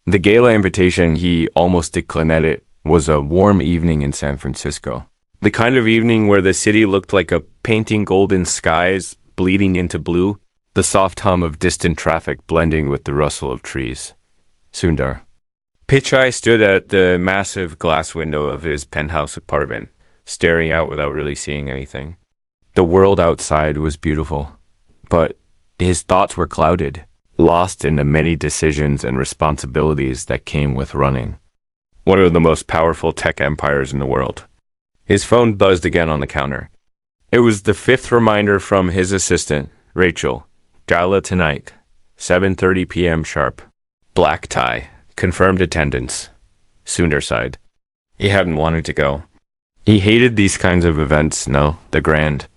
The gala invitation, he almost declined it, was a warm evening in San Francisco. The kind of evening where the city looked like a painting golden skies bleeding into blue, the soft hum of distant traffic blending with the rustle of trees. Sundar. Pichai stood at the massive glass window of his penthouse apartment, staring out without really seeing anything. The world outside was beautiful, but his thoughts were clouded, lost in the many decisions and responsibilities that came with running one of the most powerful tech empires in the world. His phone buzzed again on the counter. It was the fifth reminder from his assistant, Rachel. Gala tonight, 7:30 p.m. sharp. Black tie. Confirmed attendance. Sundar sighed. He hadn't wanted to go. He hated these kinds of events, the grand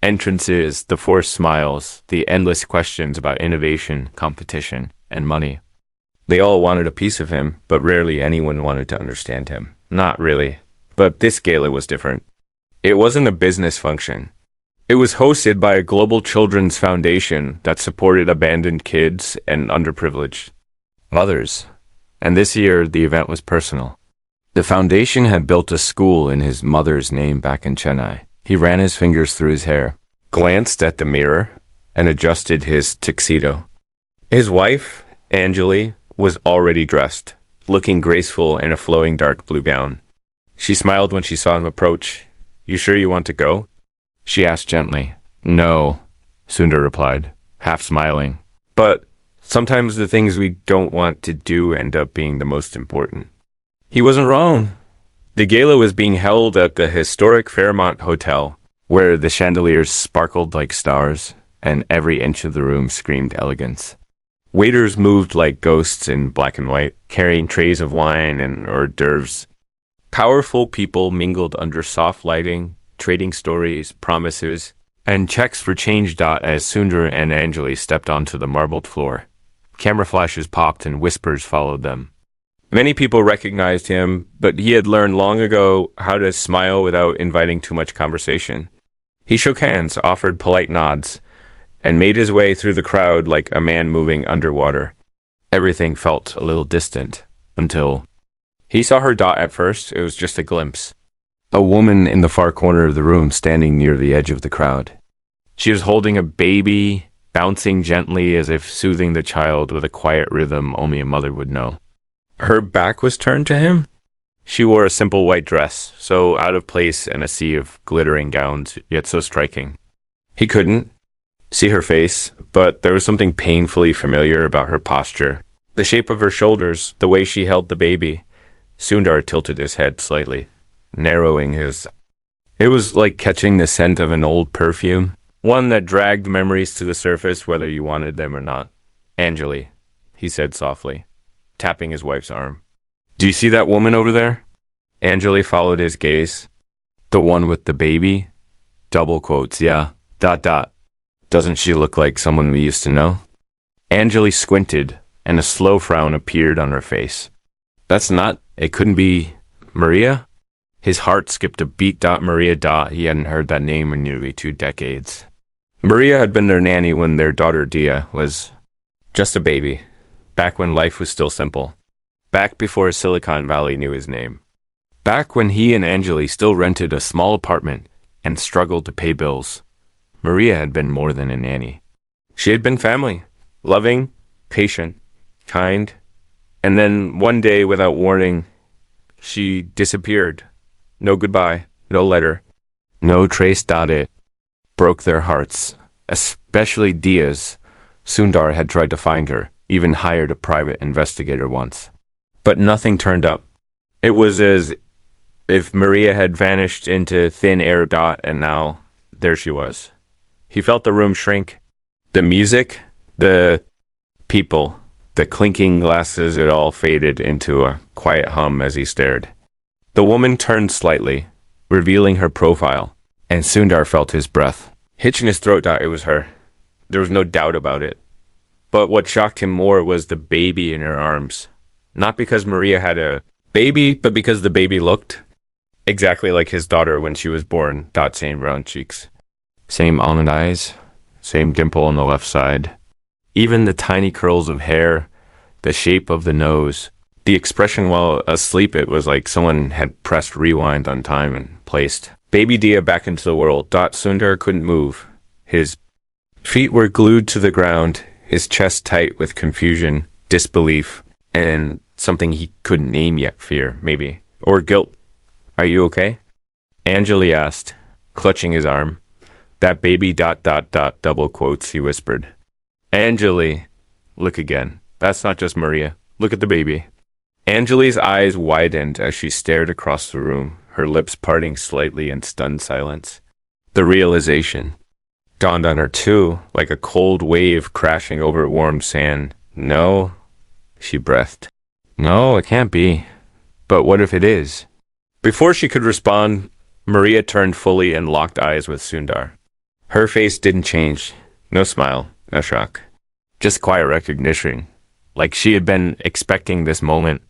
entrances, the forced smiles, the endless questions about innovation, competition, and money. They all wanted a piece of him, but rarely anyone wanted to understand him. Not really. But this gala was different. It wasn't a business function. It was hosted by a global children's foundation that supported abandoned kids and underprivileged mothers. And this year, the event was personal. The foundation had built a school in his mother's name back in Chennai. He ran his fingers through his hair, glanced at the mirror, and adjusted his tuxedo. His wife, Anjali, was already dressed, looking graceful in a flowing dark blue gown. She smiled when she saw him approach. "You sure you want to go?" she asked gently. "No," Sundar replied, half smiling. "But sometimes the things we don't want to do end up being the most important." He wasn't wrong. The gala was being held at the historic Fairmont Hotel, where the chandeliers sparkled like stars, and every inch of the room screamed elegance. Waiters moved like ghosts in black and white, carrying trays of wine and hors d'oeuvres. Powerful people mingled under soft lighting, trading stories, promises, and checks for change. As Sundar and Anjali stepped onto the marbled floor. Camera flashes popped and whispers followed them. Many people recognized him, but he had learned long ago how to smile without inviting too much conversation. He shook hands, offered polite nods, and made his way through the crowd like a man moving underwater. Everything felt a little distant, until he saw her. At first, it was just a glimpse. A woman in the far corner of the room standing near the edge of the crowd. She was holding a baby, bouncing gently as if soothing the child with a quiet rhythm only a mother would know. Her back was turned to him. She wore a simple white dress, so out of place in a sea of glittering gowns, yet so striking. He couldn't see her face, but there was something painfully familiar about her posture. The shape of her shoulders, the way she held the baby. Sundar tilted his head slightly, narrowing his. It was like catching the scent of an old perfume, one that dragged memories to the surface whether you wanted them or not. "Anjali," he said softly, tapping his wife's arm. "Do you see that woman over there?" Anjali followed his gaze. "The one with the baby?" Double quotes, yeah. ... Doesn't she look like someone we used to know? Anjali squinted, and a slow frown appeared on her face. It couldn't be Maria? His heart skipped a beat. Maria. He hadn't heard that name in nearly 2 decades. Maria had been their nanny when their daughter Dia was just a baby, back when life was still simple, back before Silicon Valley knew his name, back when he and Anjali still rented a small apartment and struggled to pay bills. Maria had been more than a nanny. She had been family, loving, patient, kind, and then one day, without warning, she disappeared. No goodbye, no letter, no trace. It broke their hearts, especially Dia's. Sundar had tried to find her, even hired a private investigator once. But nothing turned up. It was as if Maria had vanished into thin air. And now, there she was. He felt the room shrink. The music, the people, the clinking glasses, it all faded into a quiet hum as he stared. The woman turned slightly, revealing her profile, and Sundar felt his breath hitch in his throat. It was her. There was no doubt about it. But what shocked him more was the baby in her arms. Not because Maria had a baby, but because the baby looked exactly like his daughter when she was born. Same round cheeks. Same almond eyes, same dimple on the left side. Even the tiny curls of hair, the shape of the nose, the expression while asleep. It was like someone had pressed rewind on time and placed baby Dia back into the world. Sundar couldn't move. His feet were glued to the ground, his chest tight with confusion, disbelief, and something he couldn't name yet, fear, maybe, or guilt. Are you okay? Anjali asked, clutching his arm. That baby ... double quotes, he whispered. Anjali, look again. That's not just Maria. Look at the baby. Anjali's eyes widened as she stared across the room, her lips parting slightly in stunned silence. The realization dawned on her too, like a cold wave crashing over warm sand. No, she breathed. No, it can't be. But what if it is? Before she could respond, Maria turned fully and locked eyes with Sundar. Her face didn't change. No smile, no shock. Just quiet recognition. Like she had been expecting this moment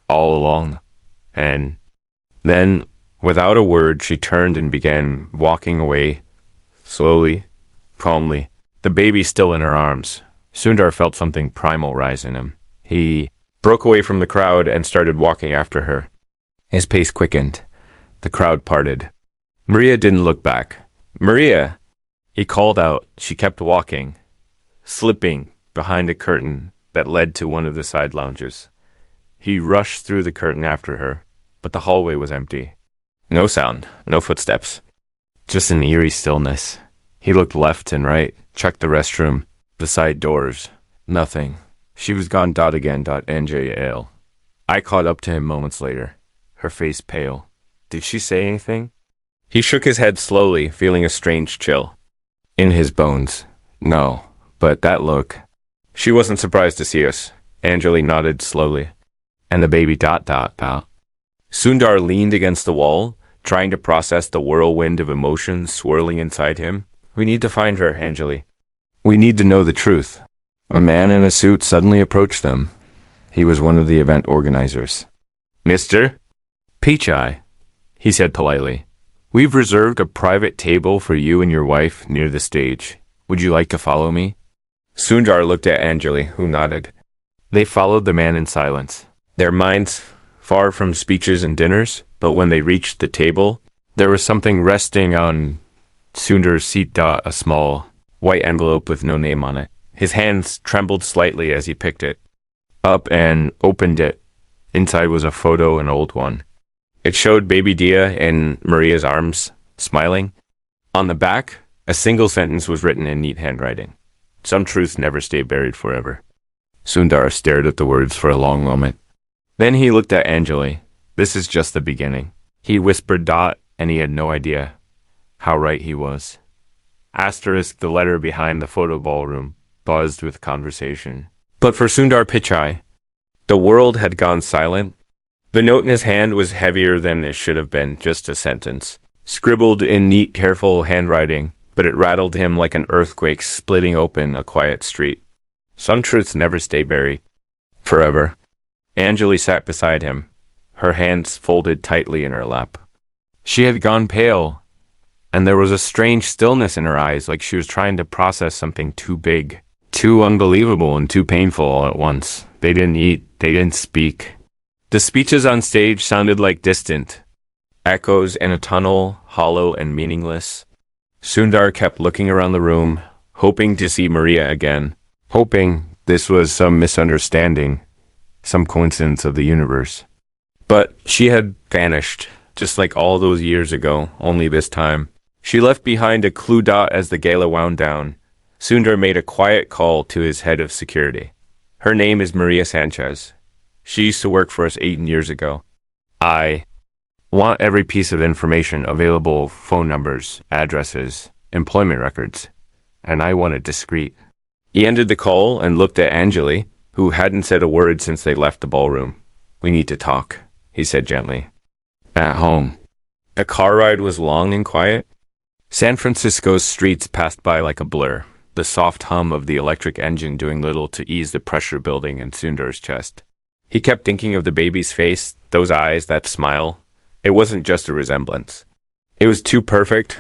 all along. And then, without a word, she turned and began walking away, slowly, calmly, the baby still in her arms. Sundar felt something primal rise in him. He broke away from the crowd and started walking after her. His pace quickened. The crowd parted. Maria didn't look back. Maria! He called out. She kept walking, slipping behind a curtain that led to one of the side lounges. He rushed through the curtain after her, but the hallway was empty. No sound, no footsteps. Just an eerie stillness. He looked left and right, checked the restroom, the side doors. Nothing. She was gone. Again. NJL. I caught up to him moments later, her face pale. Did she say anything? He shook his head slowly, feeling a strange chill in his bones. No, but that look. She wasn't surprised to see us. Anjali nodded slowly. And the baby ... Sundar leaned against the wall, trying to process the whirlwind of emotions swirling inside him. We need to find her, Anjali. We need to know the truth. A man in a suit suddenly approached them. He was one of the event organizers. Mr. Pichai, he said politely. We've reserved a private table for you and your wife near the stage. Would you like to follow me? Sundar looked at Anjali, who nodded. They followed the man in silence, their minds far from speeches and dinners, but when they reached the table, there was something resting on Sundar's seat. A small white envelope with no name on it. His hands trembled slightly as he picked it up and opened it. Inside was a photo, an old one. It showed baby Dia in Maria's arms, smiling. On the back, a single sentence was written in neat handwriting. Some truths never stay buried forever. Sundar stared at the words for a long moment. Then he looked at Anjali. This is just the beginning. He whispered ... and he had no idea how right he was. Asterisk, the letter behind the photo ballroom, buzzed with conversation. But for Sundar Pichai, the world had gone silent. The note in his hand was heavier than it should have been, just a sentence, scribbled in neat, careful handwriting, but it rattled him like an earthquake splitting open a quiet street. Some truths never stay buried forever. Anjali sat beside him, her hands folded tightly in her lap. She had gone pale, and there was a strange stillness in her eyes, like she was trying to process something too big, too unbelievable, and too painful all at once. They didn't eat, they didn't speak. The speeches on stage sounded like distant echoes in a tunnel, hollow and meaningless. Sundar kept looking around the room, hoping to see Maria again, hoping this was some misunderstanding, some coincidence of the universe. But she had vanished, just like all those years ago, only this time. She left behind a clue ... as the gala wound down. Sundar made a quiet call to his head of security. Her name is Maria Sanchez. She used to work for us 8 years ago. I want every piece of information available, phone numbers, addresses, employment records, and I want it discreet. He ended the call and looked at Anjali, who hadn't said a word since they left the ballroom. We need to talk, he said gently. At home. The car ride was long and quiet. San Francisco's streets passed by like a blur, the soft hum of the electric engine doing little to ease the pressure building in Sundar's chest. He kept thinking of the baby's face, those eyes, that smile. It wasn't just a resemblance. It was too perfect,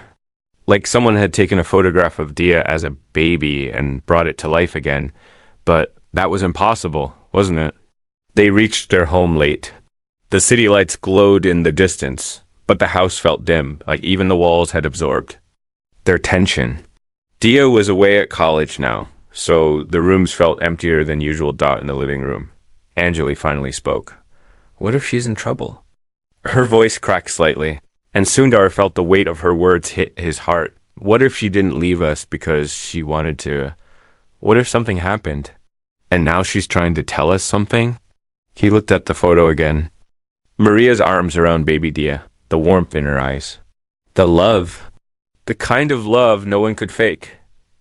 like someone had taken a photograph of Dia as a baby and brought it to life again. But that was impossible. wasn't it? They reached their home late. The city lights glowed in the distance, but the house felt dim, like even the walls had absorbed their tension. Dia was away at college now, so the rooms felt emptier than usual. In the living room, Anjali finally spoke. What if she's in trouble? Her voice cracked slightly, and Sundar felt the weight of her words hit his heart. What if she didn't leave us because she wanted to? What if something happened? And now she's trying to tell us something? He looked at the photo again. Maria's arms around baby Dia, the warmth in her eyes. The love. The kind of love no one could fake.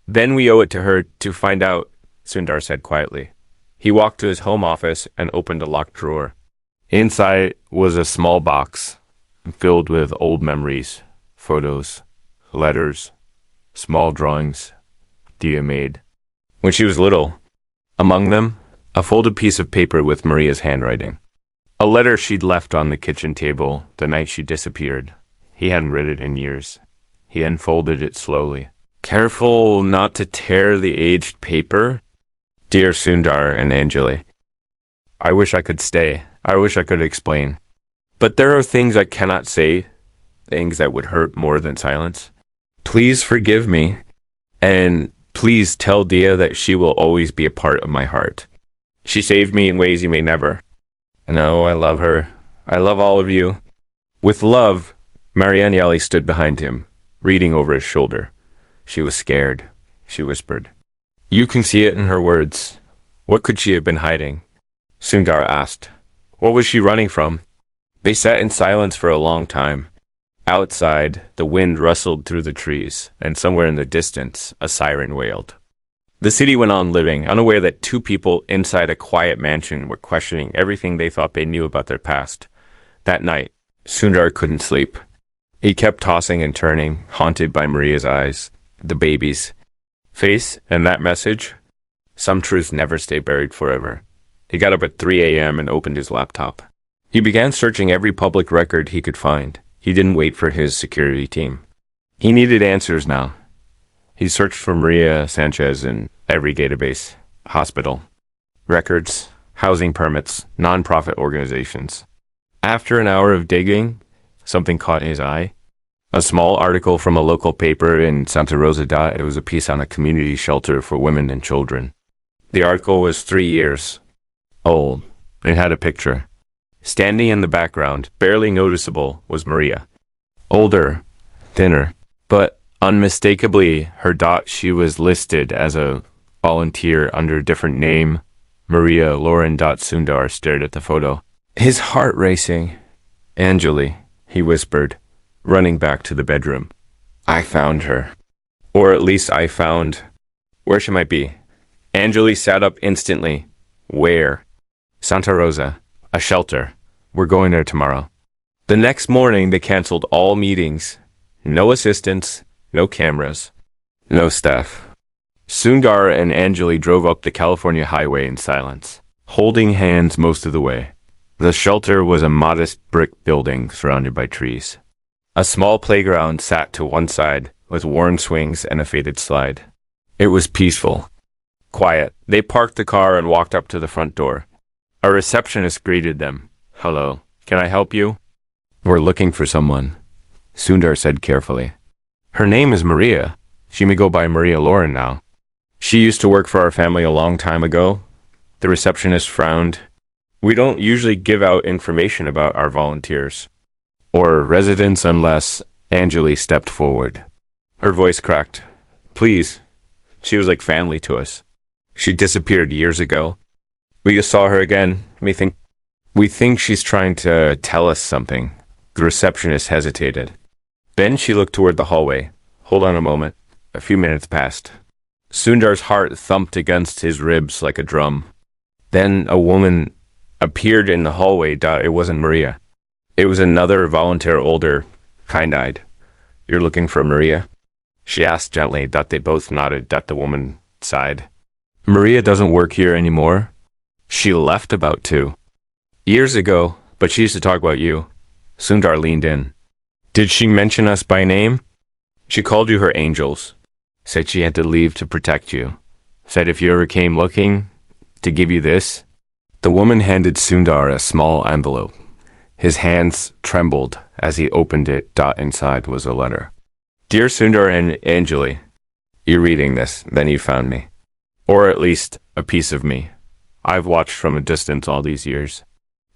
Then we owe it to her to find out, Sundar said quietly. He walked to his home office and opened a locked drawer. Inside was a small box filled with old memories, photos, letters, small drawings Dia made when she was little. Among them, a folded piece of paper with Maria's handwriting. A letter she'd left on the kitchen table the night she disappeared. He hadn't read it in years. He unfolded it slowly. Careful not to tear the aged paper. Dear Sundar and Anjali, I wish I could stay. I wish I could explain. But there are things I cannot say, things that would hurt more than silence. Please forgive me, and please tell Dia that she will always be a part of my heart. She saved me in ways you may never. No, I love her. I love all of you. With love, Marianne stood behind him, reading over his shoulder. She was scared. She whispered. You can see it in her words. What could she have been hiding? Sundar asked. What was she running from? They sat in silence for a long time. Outside, the wind rustled through the trees, and somewhere in the distance, a siren wailed. The city went on living, unaware that two people inside a quiet mansion were questioning everything they thought they knew about their past. That night, Sundar couldn't sleep. He kept tossing and turning, haunted by Maria's eyes, the baby's face, and that message. Some truths never stay buried forever. He got up at 3 a.m. and opened his laptop. He began searching every public record he could find. He didn't wait for his security team. He needed answers now. He searched for Maria Sanchez in every database, hospital, records, housing permits, nonprofit organizations. After an hour of digging, something caught his eye. A small article from a local paper in Santa Rosa. It was a piece on a community shelter for women and children. The article was 3 years old. It had a picture. Standing in the background, barely noticeable, was Maria. Older, thinner, but unmistakably she was listed as a volunteer under a different name. Maria Lauren. Sundar stared at the photo. His heart racing. Anjali, he whispered, running back to the bedroom. I found her. Or at least I found where she might be. Anjali sat up instantly. Where? Santa Rosa. A shelter. We're going there tomorrow. The next morning, they canceled all meetings. No assistants, no cameras, no staff. Sundar and Anjali drove up the California highway in silence, holding hands most of the way. The shelter was a modest brick building surrounded by trees. A small playground sat to one side with worn swings and a faded slide. It was peaceful, quiet. They parked the car and walked up to the front door. A receptionist greeted them. Hello, can I help you? We're looking for someone, Sundar said carefully. Her name is Maria. She may go by Maria Lauren now. She used to work for our family a long time ago. The receptionist frowned. We don't usually give out information about our volunteers or residents unless Anjali stepped forward. Her voice cracked. Please. She was like family to us. She disappeared years ago. We just saw her again. We think she's trying to tell us something. The receptionist hesitated. Then she looked toward the hallway. Hold on a moment. A few minutes passed. Sundar's heart thumped against his ribs like a drum. Then a woman appeared in the hallway. It wasn't Maria. It was another volunteer, older, kind-eyed. You're looking for Maria? She asked gently. They both nodded. The woman sighed. Maria doesn't work here anymore. She left about 2 years ago, but she used to talk about you. Sundar leaned in. Did she mention us by name? She called you her angels. Said she had to leave to protect you. Said if you ever came looking, to give you this. The woman handed Sundar a small envelope. His hands trembled as he opened it. Inside was a letter. Dear Sundar and Anjali, you're reading this, then you found me. Or at least a piece of me. I've watched from a distance all these years.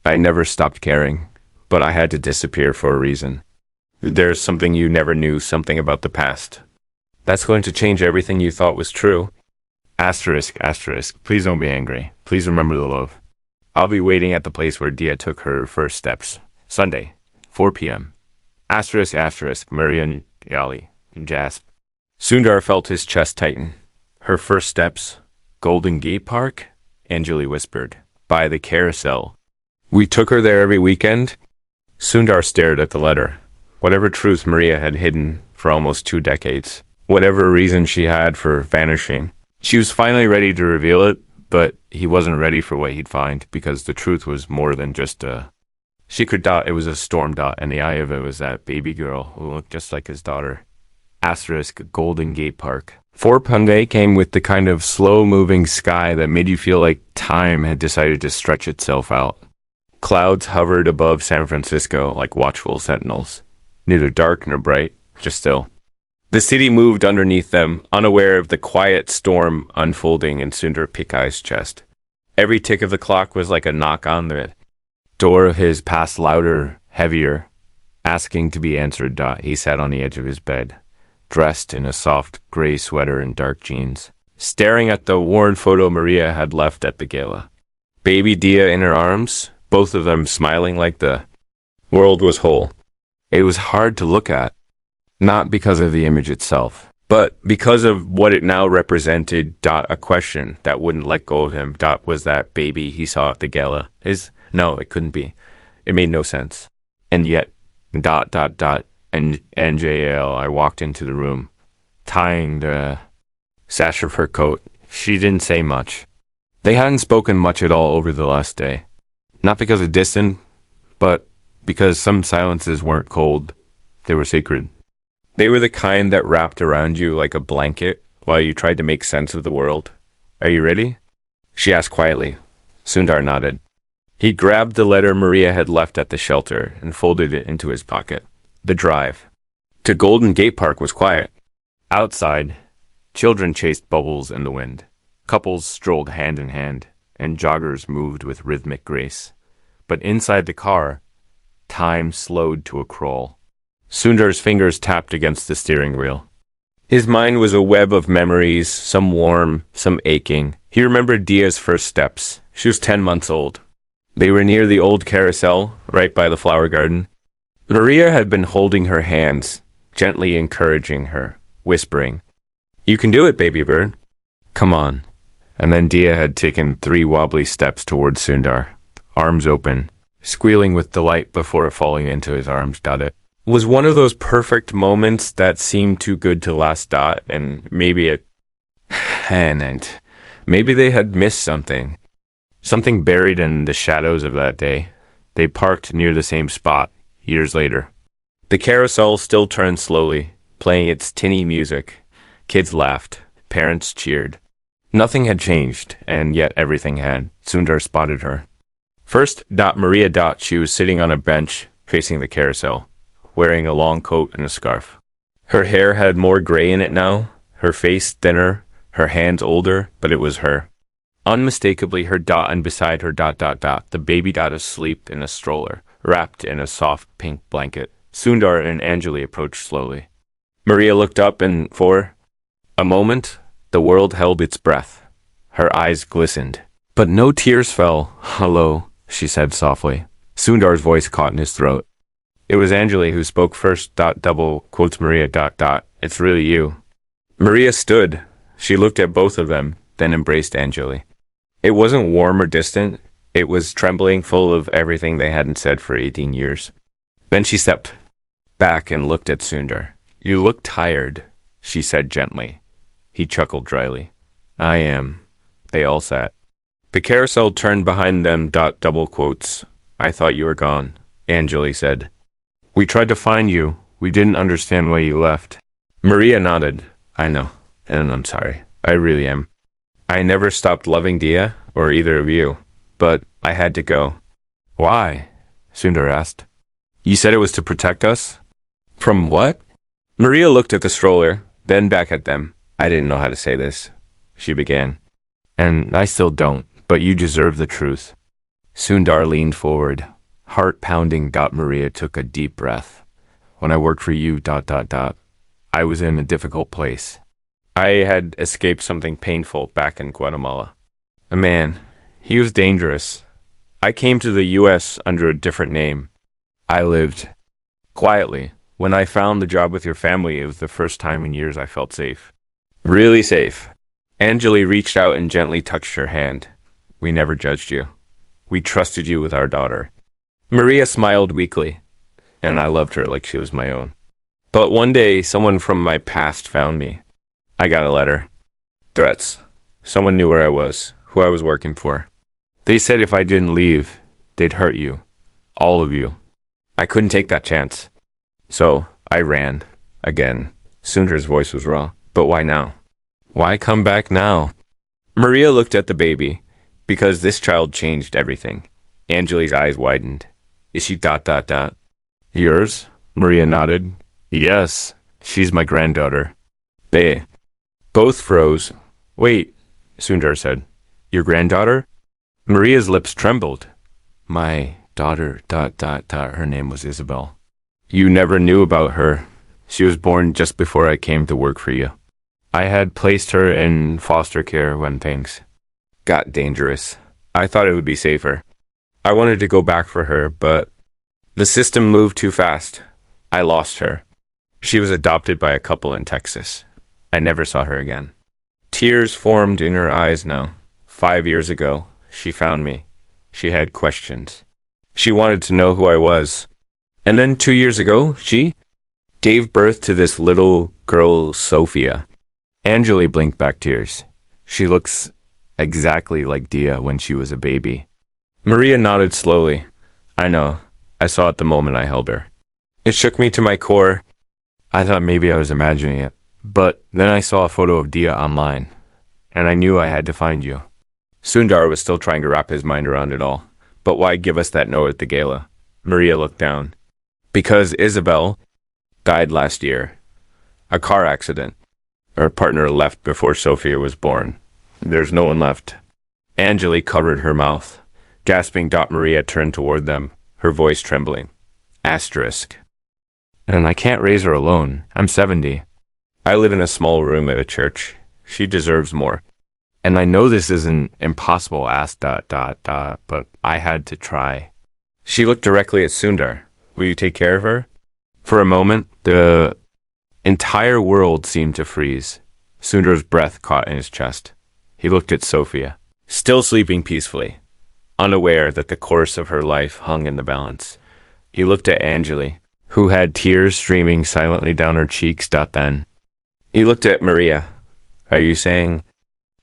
I never stopped caring, but I had to disappear for a reason. There's something you never knew, something about the past. That's going to change everything you thought was true. Asterisk, asterisk, please don't be angry. Please remember the love. I'll be waiting at the place where Dia took her first steps. Sunday, 4 p.m. Asterisk, asterisk, Maria and Yali, Jasp. Sundar felt his chest tighten. Her first steps, Golden Gate Park? Anjali whispered. By the carousel. We took her there every weekend? Sundar stared at the letter. Whatever truth Maria had hidden for almost 2 decades, whatever reason she had for vanishing, she was finally ready to reveal it, but he wasn't ready for what he'd find, because the truth was more than just a... secret dot. It was a storm dot, and the eye of it was that baby girl who looked just like his daughter. Asterisk, Golden Gate Park. 4 Punday came with the kind of slow-moving sky that made you feel like time had decided to stretch itself out. Clouds hovered above San Francisco like watchful sentinels. Neither dark nor bright, just still. The city moved underneath them, unaware of the quiet storm unfolding in Sundar Pichai's chest. Every tick of the clock was like a knock on the door of his past, louder, heavier, asking to be answered. He sat on the edge of his bed, dressed in a soft gray sweater and dark jeans, staring at the worn photo Maria had left at the gala. Baby Dia in her arms, both of them smiling like the world was whole. It was hard to look at, not because of the image itself, but because of what it now represented. A question that wouldn't let go of him. Was that baby he saw at the gala no, it couldn't be. It made no sense. And yet, and NJL, I walked into the room, tying the sash of her coat. She didn't say much. They hadn't spoken much at all over the last day. Not because of distance, but because some silences weren't cold. They were sacred. They were the kind that wrapped around you like a blanket while you tried to make sense of the world. Are you ready? She asked quietly. Sundar nodded. He grabbed the letter Maria had left at the shelter and folded it into his pocket. The drive to Golden Gate Park was quiet. Outside, children chased bubbles in the wind. Couples strolled hand in hand, and joggers moved with rhythmic grace. But inside the car, time slowed to a crawl. Sundar's fingers tapped against the steering wheel. His mind was a web of memories, some warm, some aching. He remembered Dia's first steps. She was 10 months old. They were near the old carousel, right by the flower garden. Maria had been holding her hands, gently encouraging her, whispering, "You can do it, baby bird. Come on." And then Dia had taken 3 wobbly steps towards Sundar, arms open, squealing with delight before falling into his arms. It was one of those perfect moments that seemed too good to last. And maybe they had missed something. Something buried in the shadows of that day. They parked near the same spot, years later. The carousel still turned slowly, playing its tinny music. Kids laughed. Parents cheered. Nothing had changed, and yet everything had. Sundar spotted her. First, Maria. She was sitting on a bench facing the carousel, wearing a long coat and a scarf. Her hair had more gray in it now, her face thinner, her hands older, but it was her. Unmistakably her. And beside her. The baby asleep in a stroller, wrapped in a soft pink blanket. Sundar and Anjali approached slowly. Maria looked up, and for a moment, the world held its breath. Her eyes glistened, but no tears fell. "Hello," she said softly. Sundar's voice caught in his throat. It was Anjali who spoke first. Double quotes Maria. It's really you. Maria stood. She looked at both of them, then embraced Anjali. It wasn't warm or distant. It was trembling, full of everything they hadn't said for 18 years. Then she stepped back and looked at Sundar. "You look tired," she said gently. He chuckled dryly. "I am." They all sat. The carousel turned behind them. Double quotes. "I thought you were gone," Anjali said. "We tried to find you. We didn't understand why you left." Maria nodded. "I know, and I'm sorry. I really am. I never stopped loving Dia, or either of you. But I had to go. Why? Sundar asked. You said it was to protect us? From what? Maria looked at the stroller, then back at them. I didn't know how to say this, she began. And I still don't, but you deserve the truth. Sundar leaned forward. Heart pounding. Maria took a deep breath. When I worked for you, I was in a difficult place. I had escaped something painful back in Guatemala. A man. He was dangerous. I came to the U.S. under a different name. I lived quietly. When I found the job with your family, it was the first time in years I felt safe. Really safe. Anjali reached out and gently touched her hand. We never judged you. We trusted you with our daughter. Maria smiled weakly, and I loved her like she was my own. But one day, someone from my past found me. I got a letter. Threats. Someone knew where I was, who I was working for. They said if I didn't leave, they'd hurt you. All of you. I couldn't take that chance. So, I ran. Again. Sundar's voice was raw. But why now? Why come back now? Maria looked at the baby. Because this child changed everything. Anjali's eyes widened. Is she ... Yours? Maria nodded. Yes, she's my granddaughter. They both froze. Wait, Sundar said. Your granddaughter? Maria's lips trembled. My daughter ... Her name was Isabel. You never knew about her. She was born just before I came to work for you. I had placed her in foster care when things got dangerous. I thought it would be safer. I wanted to go back for her, but the system moved too fast. I lost her. She was adopted by a couple in Texas. I never saw her again. Tears formed in her eyes now. 5 years ago, she found me. She had questions. She wanted to know who I was. And then 2 years ago, she gave birth to this little girl, Sophia. Anjali blinked back tears. She looks exactly like Dia when she was a baby. Maria nodded slowly. I know. I saw it the moment I held her. It shook me to my core. I thought maybe I was imagining it. But then I saw a photo of Dia online, and I knew I had to find you. Sundar was still trying to wrap his mind around it all. But why give us that note at the gala? Maria looked down. Because Isabel died last year. A car accident. Her partner left before Sophia was born. There's no one left. Anjali covered her mouth. Gasping, Maria turned toward them, her voice trembling. Asterisk. And I can't raise her alone. I'm 70. I live in a small room at a church. She deserves more. And I know this isn't impossible, but I had to try. She looked directly at Sundar. Will you take care of her? For a moment, the entire world seemed to freeze. Sundar's breath caught in his chest. He looked at Sophia, still sleeping peacefully, unaware that the course of her life hung in the balance. He looked at Anjali, who had tears streaming silently down her cheeks. Then he looked at Maria. Are you saying...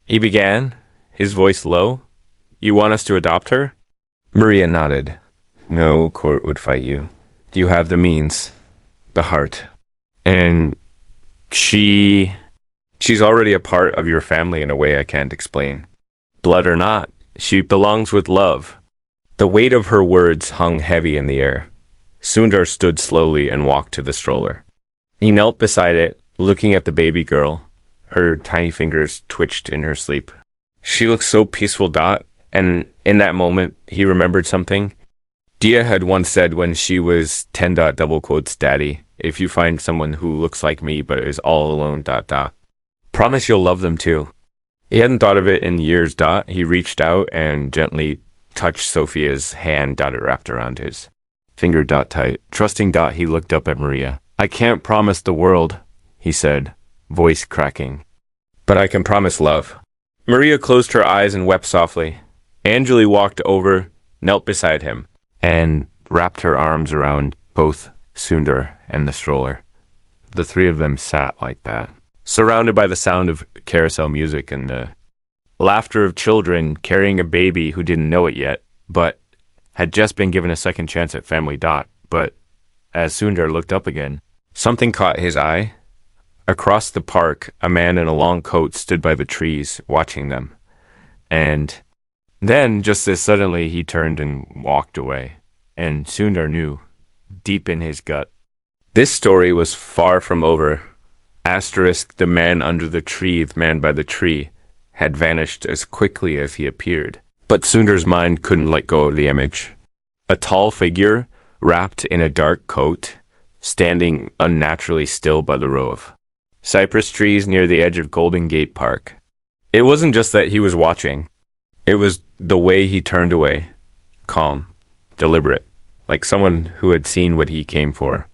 He began, his voice low. You want us to adopt her? Maria nodded. No court would fight you. You have the means, the heart. And she's already a part of your family in a way I can't explain. Blood or not, she belongs with love. The weight of her words hung heavy in the air. Sundar stood slowly and walked to the stroller. He knelt beside it, looking at the baby girl. Her tiny fingers twitched in her sleep. She looked so peaceful, and in that moment, he remembered something. Dia had once said when she was 10. Daddy, if you find someone who looks like me but is all alone, promise you'll love them too. He hadn't thought of it in years. He reached out and gently touched Sophia's hand. It wrapped around his finger. Tight. Trusting. He looked up at Maria. I can't promise the world, he said, voice cracking. But I can promise love. Maria closed her eyes and wept softly. Anjali walked over, knelt beside him, and wrapped her arms around both Sundar and the stroller. The three of them sat like that, surrounded by the sound of carousel music and the laughter of children carrying a baby who didn't know it yet, but had just been given a second chance at family. But as Sundar looked up again, something caught his eye. Across the park, a man in a long coat stood by the trees, watching them. And Then, just as suddenly, he turned and walked away. And Sundar knew, deep in his gut, this story was far from over. Asterisk, the man under the tree, the man by the tree, had vanished as quickly as he appeared. But Sundar's mind couldn't let go of the image. A tall figure, wrapped in a dark coat, standing unnaturally still by the row of cypress trees near the edge of Golden Gate Park. It wasn't just that he was watching. It was the way he turned away. Calm, deliberate, like someone who had seen what he came for.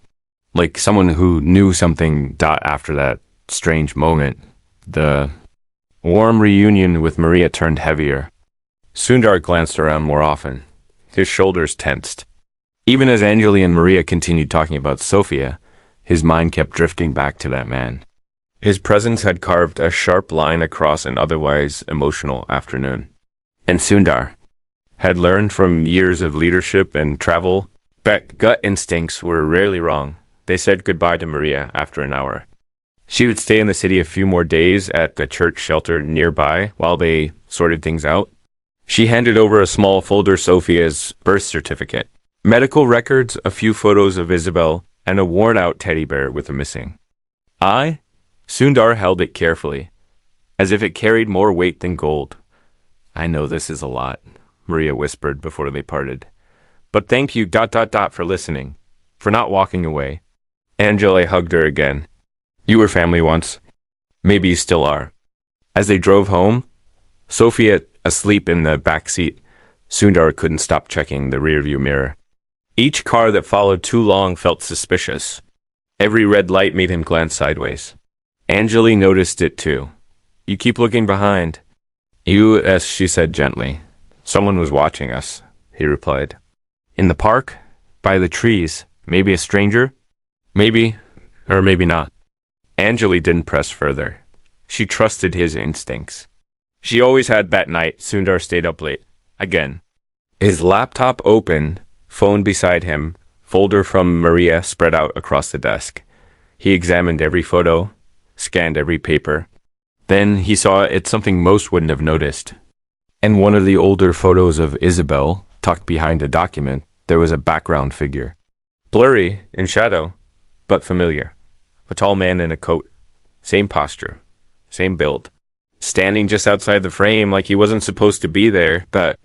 Like someone who knew something. After that strange moment, the warm reunion with Maria turned heavier. Sundar glanced around more often. His shoulders tensed. Even as Anjali and Maria continued talking about Sophia, his mind kept drifting back to that man. His presence had carved a sharp line across an otherwise emotional afternoon. And Sundar had learned from years of leadership and travel that gut instincts were rarely wrong. They said goodbye to Maria after an hour. She would stay in the city a few more days at the church shelter nearby while they sorted things out. She handed over a small folder, Sophia's birth certificate, medical records, a few photos of Isabel, and a worn-out teddy bear with a missing eye. Sundar held it carefully, as if it carried more weight than gold. I know this is a lot, Maria whispered before they parted. But thank you, for listening, for not walking away. Angela hugged her again. You were family once. Maybe you still are. As they drove home, Sophia asleep in the back seat, Sundar couldn't stop checking the rearview mirror. Each car that followed too long felt suspicious. Every red light made him glance sideways. Anjali noticed it too. You keep looking behind. She said gently. Someone was watching us, he replied. In the park? By the trees? Maybe a stranger? Maybe, or maybe not. Anjali didn't press further. She trusted his instincts. She always had. That night, Sundar stayed up late. Again. His laptop open, phone beside him, folder from Maria spread out across the desk. He examined every photo, scanned every paper. Then he saw it's something most wouldn't have noticed. In one of the older photos of Isabel, tucked behind a document, there was a background figure. Blurry, in shadow, but familiar. A tall man in a coat. Same posture. Same build. Standing just outside the frame like he wasn't supposed to be there, but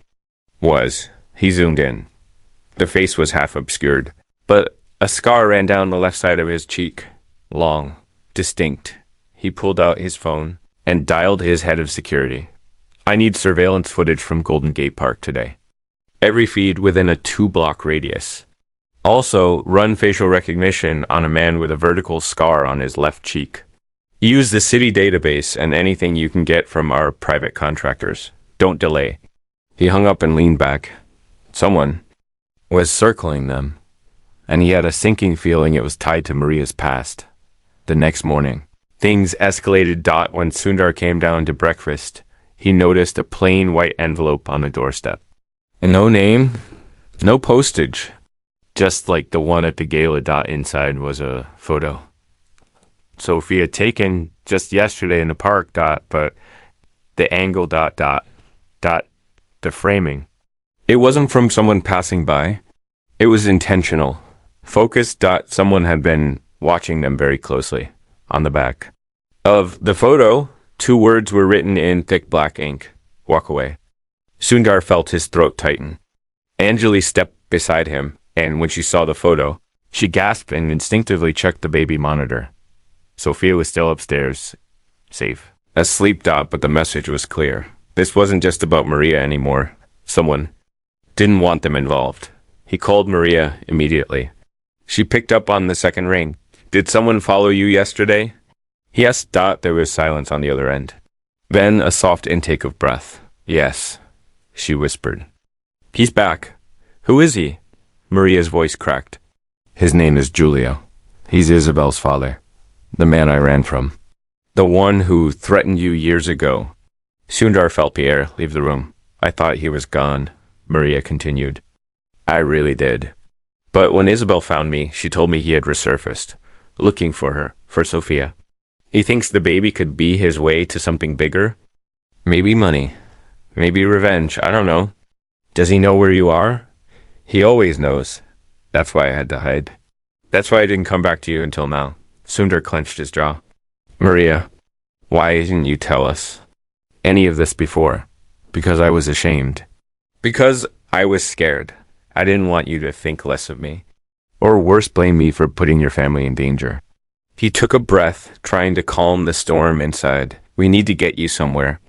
was. He zoomed in. The face was half obscured, but a scar ran down the left side of his cheek. Long. Distinct. He pulled out his phone and dialed his head of security. I need surveillance footage from Golden Gate Park today. Every feed within a 2-block radius. Also, run facial recognition on a man with a vertical scar on his left cheek. Use the city database and anything you can get from our private contractors. Don't delay. He hung up and leaned back. Someone was circling them, and he had a sinking feeling it was tied to Maria's past. The next morning, things escalated. When Sundar came down to breakfast, he noticed a plain white envelope on the doorstep. And no name, no postage. Just like the one at the gala. Inside was a photo. Sophia taken just yesterday in the park. But the angle. The framing. It wasn't from someone passing by. It was intentional. Focused. Someone had been watching them very closely. On the back of the photo, 2 words were written in thick black ink. Walk away. Sundar felt his throat tighten. Anjali stepped beside him, and when she saw the photo, she gasped and instinctively checked the baby monitor. Sophia was still upstairs, safe. Asleep. But the message was clear. This wasn't just about Maria anymore. Someone didn't want them involved. He called Maria immediately. She picked up on the second ring. Did someone follow you yesterday? He asked. There was silence on the other end. Then a soft intake of breath. Yes, she whispered. He's back. Who is he? Maria's voice cracked. His name is Giulio. He's Isabel's father. The man I ran from. The one who threatened you years ago. Sundar felt Pierre leave the room. I thought he was gone, Maria continued. I really did. But when Isabel found me, she told me he had resurfaced, looking for her, for Sophia. He thinks the baby could be his way to something bigger. Maybe money. Maybe revenge, I don't know. Does he know where you are? He always knows. That's why I had to hide. That's why I didn't come back to you until now. Sundar clenched his jaw. Maria, why didn't you tell us any of this before? Because I was ashamed. Because I was scared. I didn't want you to think less of me. Or worse, blame me for putting your family in danger. He took a breath, trying to calm the storm inside. We need to get you somewhere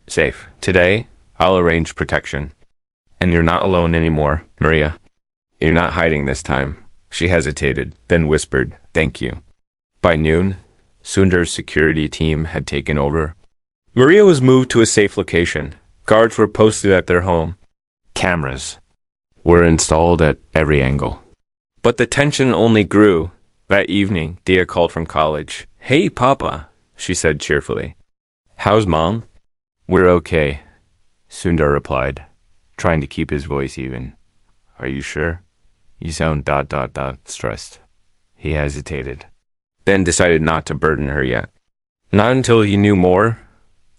safe. Today, I'll arrange protection. And you're not alone anymore, Maria. You're not hiding this time. She hesitated, then whispered, thank you. By noon, Sundar's security team had taken over. Maria was moved to a safe location. Guards were posted at their home. Cameras were installed at every angle. But the tension only grew. That evening, Dia called from college. Hey, Papa, she said cheerfully. How's Mom? We're okay, Sundar replied, trying to keep his voice even. Are you sure? You sound ... stressed. He hesitated, then decided not to burden her yet. Not until he knew more.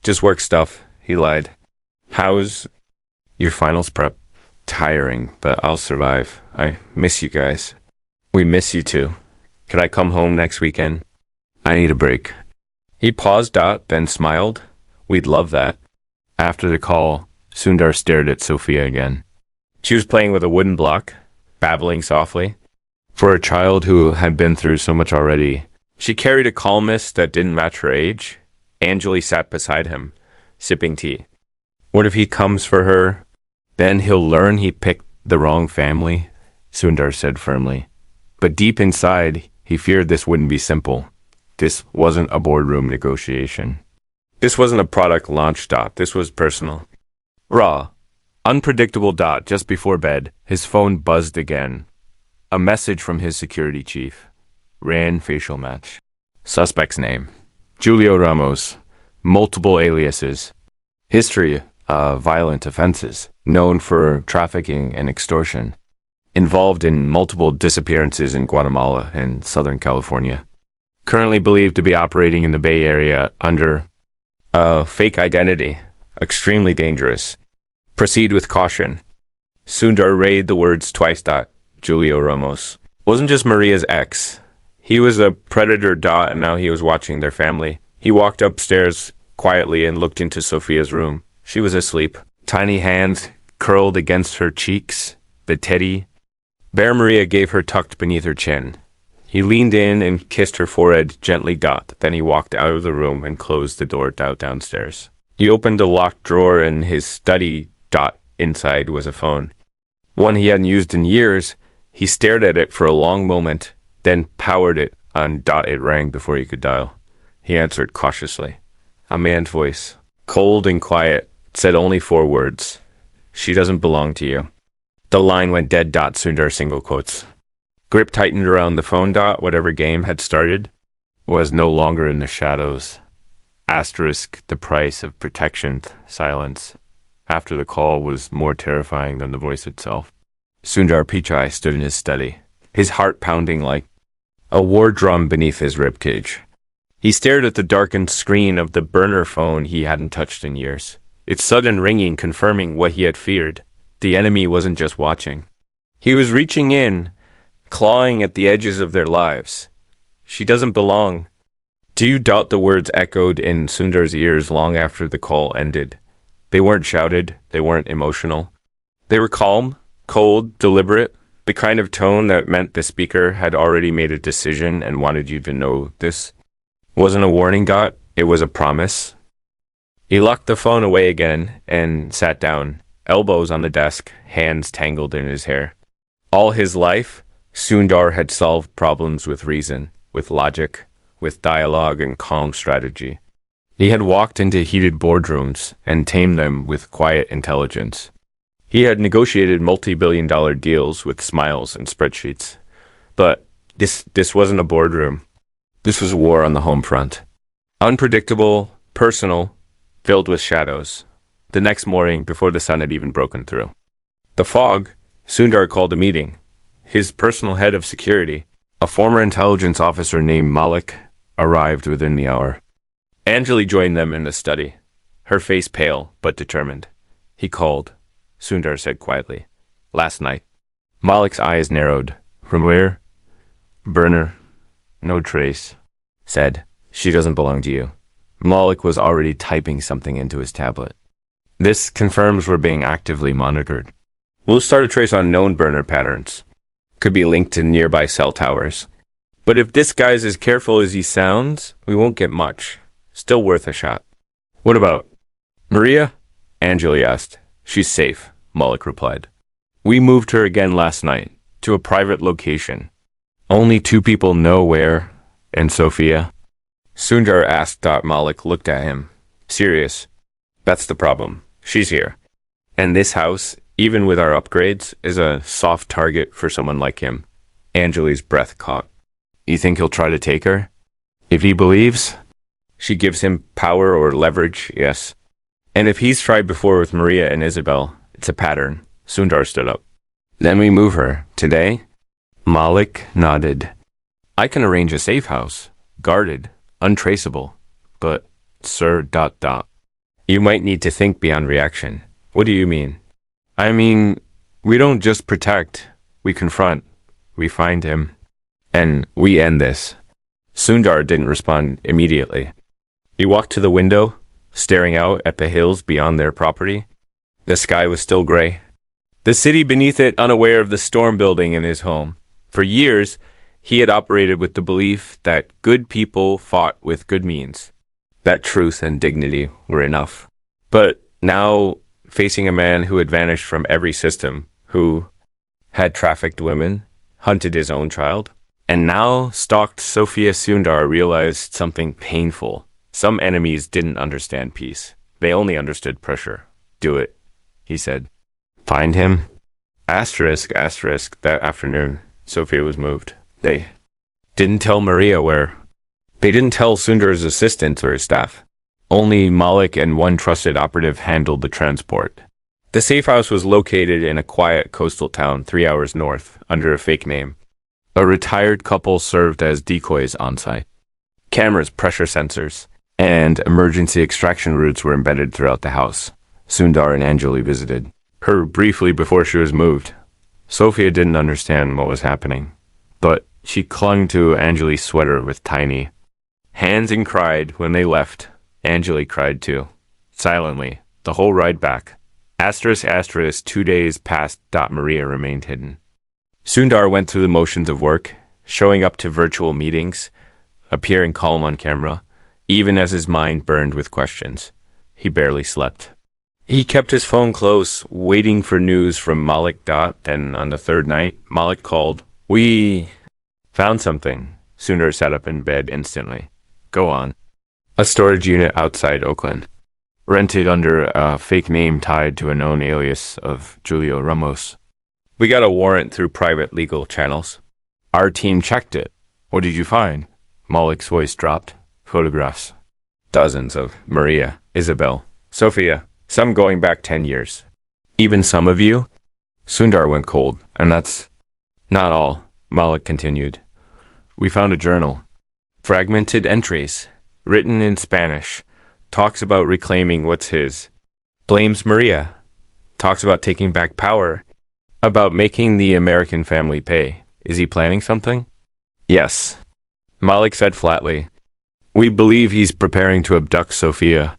Just work stuff, he lied. How's your finals prep? Tiring, but I'll survive. I miss you guys. We miss you too. Could I come home next weekend? I need a break. He paused, then smiled. We'd love that. After the call, Sundar stared at Sophia again. She was playing with a wooden block, babbling softly. For a child who had been through so much already, she carried a calmness that didn't match her age. Anjali sat beside him, sipping tea. What if he comes for her? Then he'll learn he picked the wrong family, Sundar said firmly. But deep inside, he feared this wouldn't be simple. This wasn't a boardroom negotiation. This wasn't a product launch. This was personal. Raw, unpredictable. Just before bed, his phone buzzed again. A message from his security chief. Ran facial match. Suspect's name. Julio Ramos. Multiple aliases. History of violent offenses. Known for trafficking and extortion. Involved in multiple disappearances in Guatemala and Southern California. Currently believed to be operating in the Bay Area under a fake identity. Extremely dangerous. Proceed with caution. Sundar read the words twice. Julio Ramos. Wasn't just Maria's ex. He was a predator. And now he was watching their family. He walked upstairs quietly and looked into Sophia's room. She was asleep. Tiny hands curled against her cheeks. The teddy bear Maria gave her tucked beneath her chin. He leaned in and kissed her forehead gently. Then he walked out of the room and closed the door downstairs. He opened a locked drawer in his study. Inside was a phone. One he hadn't used in years. He stared at it for a long moment, then powered it on. It rang before he could dial. He answered cautiously. A man's voice, cold and quiet, said only 4 words. She doesn't belong to you. The line went dead. Sundar single quotes. Grip tightened around the phone. Whatever game had started was no longer in the shadows. Asterisk the price of protection. Silence. After the call was more terrifying than the voice itself. Sundar Pichai stood in his study, his heart pounding like a war drum beneath his ribcage. He stared at the darkened screen of the burner phone he hadn't touched in years. Its sudden ringing confirming what he had feared. The enemy wasn't just watching. He was reaching in, clawing at the edges of their lives. She doesn't belong. Do you doubt the words echoed in Sundar's ears long after the call ended? They weren't shouted. They weren't emotional. They were calm, cold, deliberate, the kind of tone that meant the speaker had already made a decision and wanted you to know this. Wasn't a warning. It was a promise. He locked the phone away again and sat down, elbows on the desk, hands tangled in his hair. All his life, Sundar had solved problems with reason, with logic, with dialogue and calm strategy. He had walked into heated boardrooms and tamed them with quiet intelligence. He had negotiated multi-billion-dollar deals with smiles and spreadsheets. But this wasn't a boardroom. This was a war on the home front. Unpredictable, personal, filled with shadows. The next morning, before the sun had even broken through. The fog, Sundar called a meeting. His personal head of security, a former intelligence officer named Malik, arrived within the hour. Anjali joined them in the study, her face pale but determined. He called, Sundar said quietly. Last night. Malik's eyes narrowed. From where? Burner. No trace. Said, she doesn't belong to you. Malik was already typing something into his tablet. This confirms we're being actively monitored. We'll start a trace on known burner patterns. Could be linked to nearby cell towers. But if this guy's as careful as he sounds, we won't get much. Still worth a shot. What about Maria? Anjali asked. She's safe, Malik replied. We moved her again last night, to a private location. Only 2 people know where. And Sophia? Sundar asked. Malik looked at him. Serious. That's the problem. She's here. And this house, even with our upgrades, is a soft target for someone like him. Anjali's breath caught. You think he'll try to take her? If he believes? She gives him power or leverage, yes. And if he's tried before with Maria and Isabel, it's a pattern. Sundar stood up. Then we move her. Today? Malik nodded. I can arrange a safe house. Guarded. Untraceable. But, sir, ... You might need to think beyond reaction. What do you mean? I mean, we don't just protect. We confront. We find him. And we end this. Sundar didn't respond immediately. He walked to the window, staring out at the hills beyond their property. The sky was still gray. The city beneath it unaware of the storm building in his home. For years, he had operated with the belief that good people fought with good means, that truth and dignity were enough. But now, facing a man who had vanished from every system, who had trafficked women, hunted his own child, and now stalked Sophia, Sundar realized something painful. Some enemies didn't understand peace. They only understood pressure. Do it, he said. Find him? Asterisk. That afternoon, Sophia was moved. They didn't tell Maria where. They didn't tell Sundar's assistants or his staff. Only Malik and one trusted operative handled the transport. The safe house was located in a quiet coastal town 3 hours north, under a fake name. A retired couple served as decoys on site. Cameras, pressure sensors, and emergency extraction routes were embedded throughout the house. Sundar and Anjali visited her briefly before she was moved. Sophia didn't understand what was happening, but she clung to Anjali's sweater with tiny hands and cried when they left. Anjali cried too, silently, the whole ride back. Asterisk, 2 days passed. Maria remained hidden. Sundar went through the motions of work, showing up to virtual meetings, appearing calm on camera, even as his mind burned with questions. He barely slept. He kept his phone close, waiting for news from Malik. Then on the 3rd night, Malik called. We found something. Sundar sat up in bed instantly. Go on. A storage unit outside Oakland. Rented under a fake name tied to a known alias of Julio Ramos. We got a warrant through private legal channels. Our team checked it. What did you find? Malik's voice dropped. Photographs. Dozens of Maria, Isabel, Sophia, some going back 10 years. Even some of you? Sundar went cold. And that's not all, Malik continued. We found a journal. Fragmented entries, written in Spanish. Talks about reclaiming what's his. Blames Maria. Talks about taking back power. About making the American family pay. Is he planning something? Yes. Malik said flatly. We believe he's preparing to abduct Sophia.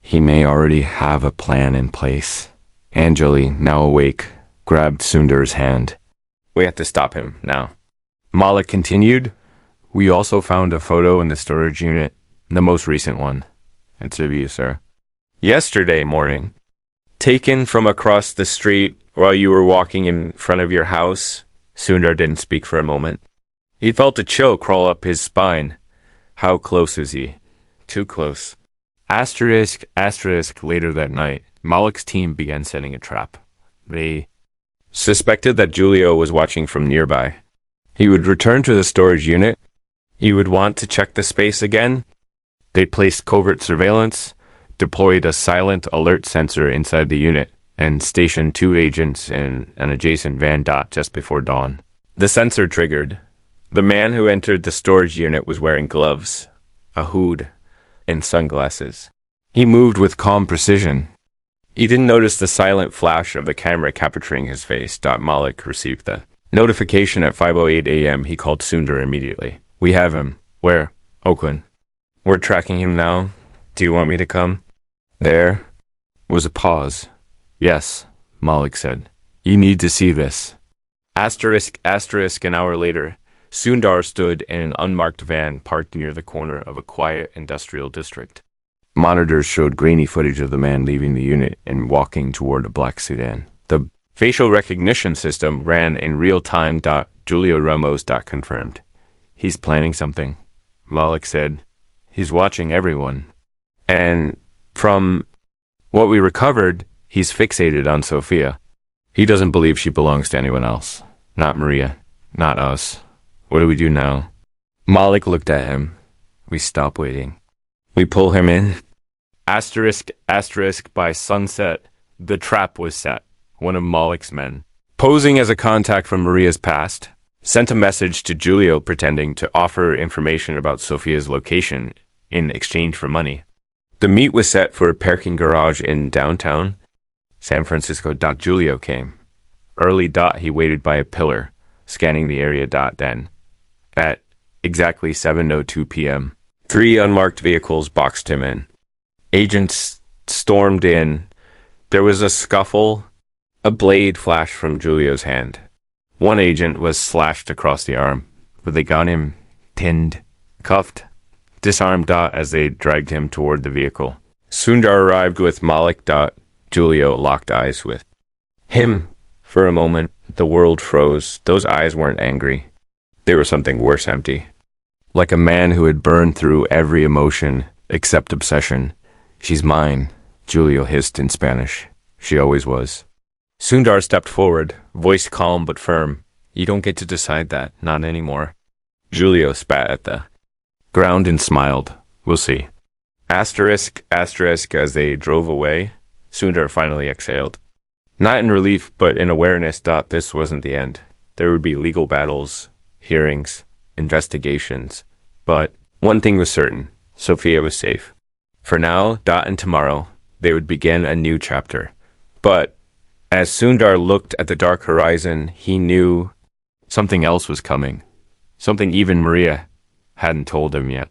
He may already have a plan in place. Anjali, now awake, grabbed Sundar's hand. We have to stop him now. Malik continued. We also found a photo in the storage unit, the most recent one. It's of you, sir. Yesterday morning. Taken from across the street while you were walking in front of your house. Sundar didn't speak for a moment. He felt a chill crawl up his spine. How close is he? Too close. Asterisk, later that night, Malik's team began setting a trap. They suspected that Julio was watching from nearby. He would return to the storage unit. He would want to check the space again. They placed covert surveillance, deployed a silent alert sensor inside the unit, and stationed 2 agents in an adjacent van. Just before dawn. The sensor triggered. The man who entered the storage unit was wearing gloves, a hood, and sunglasses. He moved with calm precision. He didn't notice the silent flash of the camera capturing his face. Malik received the notification at 5:08 a.m. He called Sundar immediately. We have him. Where? Oakland. We're tracking him now. Do you want me to come? There was a pause. Yes, Malik said. You need to see this. Asterisk, an hour later, Sundar stood in an unmarked van parked near the corner of a quiet industrial district. Monitors showed grainy footage of the man leaving the unit and walking toward a black sedan. The facial recognition system ran in real time. Julio Ramos. Confirmed. He's planning something, Malik said. He's watching everyone. And from what we recovered, he's fixated on Sophia. He doesn't believe she belongs to anyone else. Not Maria. Not us. What do we do now? Malik looked at him. We stop waiting. We pull him in. Asterisk, by sunset, the trap was set. One of Malik's men, posing as a contact from Maria's past, sent a message to Julio pretending to offer information about Sophia's location in exchange for money. The meet was set for a parking garage in downtown San Francisco. Julio came. Early. He waited by a pillar, scanning the area. Then, at exactly 7:02 p.m., 3 unmarked vehicles boxed him in. Agents stormed in. There was a scuffle. A blade flashed from Julio's hand. One agent was slashed across the arm, but they got him pinned, cuffed, disarmed. As they dragged him toward the vehicle. Sundar arrived with Malik. Julio locked eyes with him. For a moment, the world froze. Those eyes weren't angry. They were something worse, empty. Like a man who had burned through every emotion except obsession. She's mine, Julio hissed in Spanish. She always was. Sundar stepped forward, voice calm but firm. You don't get to decide that, not anymore. Julio spat at the ground and smiled. We'll see. Asterisk, as they drove away, Sundar finally exhaled. Not in relief, but in awareness. This wasn't the end. There would be legal battles, hearings, investigations. But one thing was certain. Sophia was safe. For now. And tomorrow, they would begin a new chapter. But as Sundar looked at the dark horizon, he knew something else was coming. Something even Maria hadn't told him yet.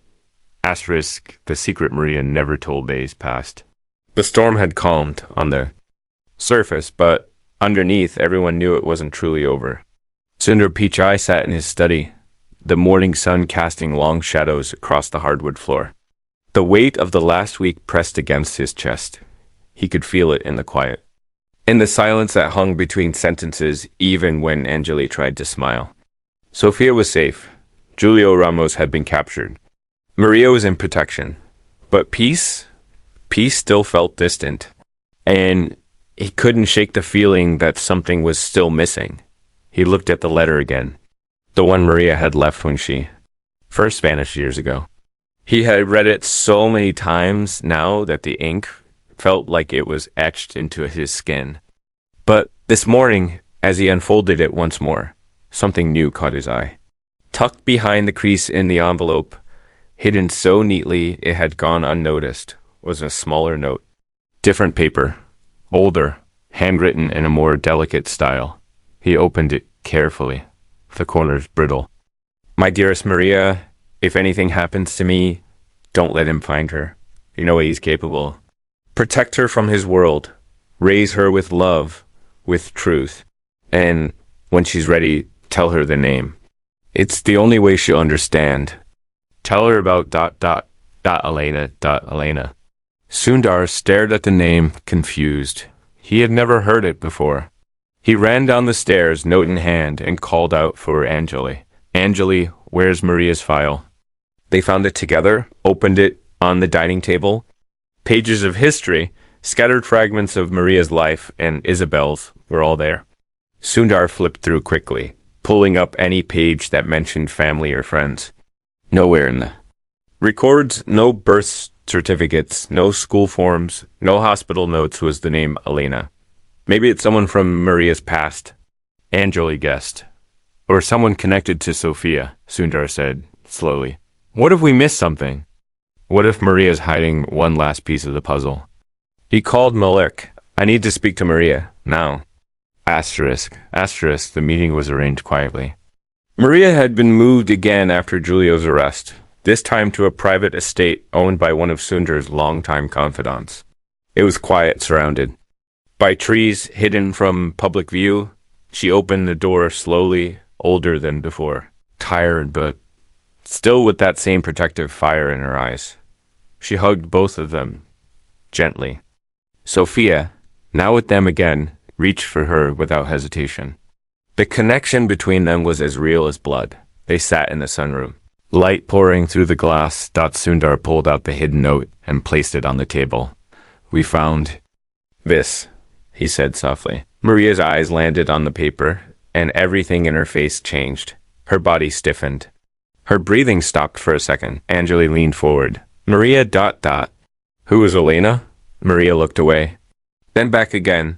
Asterisk, the secret Maria never told days past. The storm had calmed on the surface, but underneath, everyone knew it wasn't truly over. Sundar Pichai sat in his study, the morning sun casting long shadows across the hardwood floor. The weight of the last week pressed against his chest. He could feel it in the quiet. In the silence that hung between sentences, even when Anjali tried to smile. Sophia was safe. Julio Ramos had been captured. Maria was in protection. But peace still felt distant. And he couldn't shake the feeling that something was still missing. He looked at the letter again. The one Maria had left when she first vanished years ago. He had read it so many times now that the ink felt like it was etched into his skin. But this morning, as he unfolded it once more, something new caught his eye. Tucked behind the crease in the envelope, hidden so neatly it had gone unnoticed, was a smaller note. Different paper, older, handwritten in a more delicate style. He opened it carefully, the corners brittle. My dearest Maria, if anything happens to me, don't let him find her. You know what he's capable. Protect her from his world. Raise her with love, with truth. And when she's ready, tell her the name. It's the only way she'll understand. Tell her about ... Elena. Sundar stared at the name, confused. He had never heard it before. He ran down the stairs, note in hand, and called out for Anjali. Anjali, where's Maria's file? They found it together, opened it on the dining table. Pages of history, scattered fragments of Maria's life and Isabel's were all there. Sundar flipped through quickly, pulling up any page that mentioned family or friends. Nowhere in the records, no birth certificates, no school forms, no hospital notes was the name Elena. Maybe it's someone from Maria's past, Anjali guessed. Or someone connected to Sophia, Sundar said, slowly. What if we missed something? What if Maria's hiding one last piece of the puzzle? He called Malik. I need to speak to Maria, now. Asterisk. Asterisk. The meeting was arranged quietly. Maria had been moved again after Julio's arrest, this time to a private estate owned by one of Sundar's longtime confidants. It was quiet, surrounded by trees hidden from public view. She opened the door slowly, older than before, tired but still with that same protective fire in her eyes. She hugged both of them, gently. Sophia, now with them again, reached for her without hesitation. The connection between them was as real as blood. They sat in the sunroom. Light pouring through the glass, Sundar pulled out the hidden note and placed it on the table. We found this, he said softly. Maria's eyes landed on the paper, and everything in her face changed. Her body stiffened. Her breathing stopped for a second. Angeli leaned forward. Maria. Who was Elena? Maria looked away. Then back again.